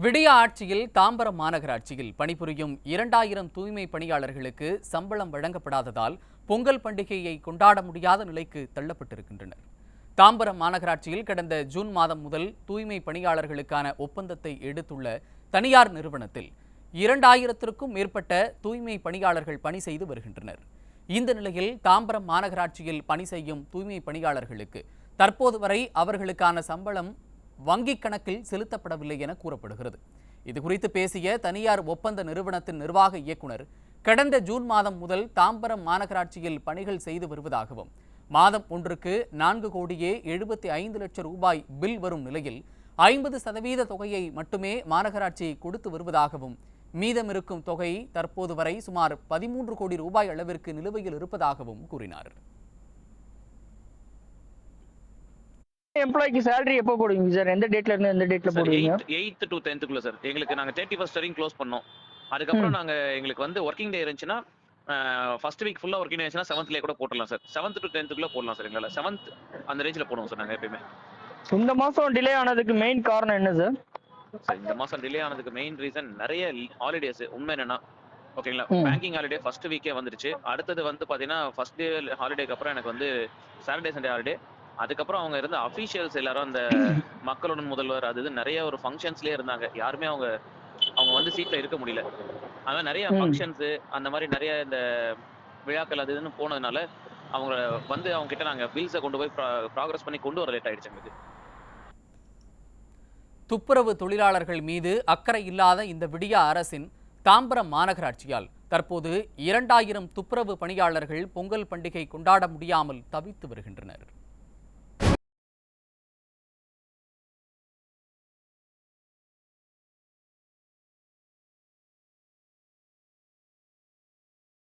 விடிய ஆட்சியில் தாம்பரம் மாநகராட்சியில் பணிபுரியும் 2000 தூய்மை பணியாளர்களுக்கு சம்பளம் வழங்கப்படாததால் பொங்கல் பண்டிகையை கொண்டாட முடியாத நிலைக்கு தள்ளப்பட்டிருக்கின்றனர். தாம்பரம் மாநகராட்சியில் கடந்த ஜூன் மாதம் முதல் தூய்மை பணியாளர்களுக்கான ஒப்பந்தத்தை எடுத்துள்ள தனியார் நிறுவனத்தில் 2000க்கும் மேற்பட்ட தூய்மை பணியாளர்கள் பணி செய்து வருகின்றனர். இந்த நிலையில் தாம்பரம் மாநகராட்சியில் பணி செய்யும் தூய்மை பணியாளர்களுக்கு தற்போது வரை அவர்களுக்கான சம்பளம் வங்கிக் கணக்கில் செலுத்தப்படவில்லை என கூறப்படுகிறது. இதுகுறித்து பேசிய தனியார் ஒப்பந்த நிறுவனத்தின் நிர்வாக இயக்குனர், கடந்த ஜூன் மாதம் முதல் தாம்பரம் மாநகராட்சியில் பணிகள் செய்து வருவதாகவும், மாதம் ஒன்றுக்கு 4,75,00,000 ரூபாய் பில் வரும் நிலையில் 50% தொகையை மட்டுமே மாநகராட்சி கொடுத்து வருவதாகவும், மீதமிருக்கும் தொகை தற்போது வரை சுமார் 13 கோடி ரூபாய் அளவிற்கு நிலுவையில் இருப்பதாகவும் கூறினார். எம்ப்ளாய்க்கு salary எப்போ போடுவீங்க சார்? எந்த டேட்ல இருந்து எந்த டேட்ல போடுவீங்க? 8th to 10th குள்ள சார். எங்களுக்கு நாங்க 31st வரைக்கும் க்ளோஸ் பண்ணோம். அதுக்கப்புறம் நாங்க எங்களுக்கு வந்து வொர்க்கிங் டே இருந்துச்சுன்னா ஃபர்ஸ்ட் வீக் ஃபுல்லா வொர்க்கிங் டே இருந்துச்சுன்னா 7th கூட போட்டுடலாம் சார். 7th to 10th குள்ள போடலாம் சார். எங்களால 7th அந்த ரேஞ்சில போடுவோம் சார் நாங்க எப்பயுமே. இந்த மாசம் டிலே ஆனதுக்கு மெயின் காரணம் என்ன சார்? இந்த மாசம் டிலே ஆனதுக்கு மெயின் ரீசன் நிறைய ஹாலிடேஸ். உண்மை என்னன்னா ஓகேங்களா, பேங்கிங் ஹாலிடே ஃபர்ஸ்ட் வீக்கே வந்துருச்சு. அடுத்தது வந்து பாத்தீங்கன்னா ஃபர்ஸ்ட் டே ஹாலிடேக்கு அப்புறம் எனக்கு வந்து சாட்டர்டே சண்டே ஹாலிடே. அதுக்கப்புறம் அவங்க இருந்த அஃபீஷியல்ஸ் எல்லாரும் அந்த மக்களுடன் முதல்வர் அது நிறைய ஒரு ஃபங்க்ஷன்ஸ்லயே இருந்தாங்க. யாருமே அவங்க வந்து சீட்ல இருக்க முடியல. அதான் நிறைய ஃபங்க்ஷன்ஸ் அந்த மாதிரி நிறைய இந்த விழாக்கள் அது இதுன்னு போனதுனால அவங்க வந்து அவங்க கிட்ட நாங்க பில்ஸை கொண்டு போய் ப்ராக்ரஸ் பண்ணி கொண்டு வர லேட் ஆயிடுச்சு எங்களுக்கு. துப்புரவு தொழிலாளர்கள் மீது அக்கறை இல்லாத இந்த விடிய அரசின் தாம்பரம் மாநகராட்சியால் தற்போது 2000 துப்புரவு பணியாளர்கள் பொங்கல் பண்டிகை கொண்டாட முடியாமல் தவித்து வருகின்றனர்.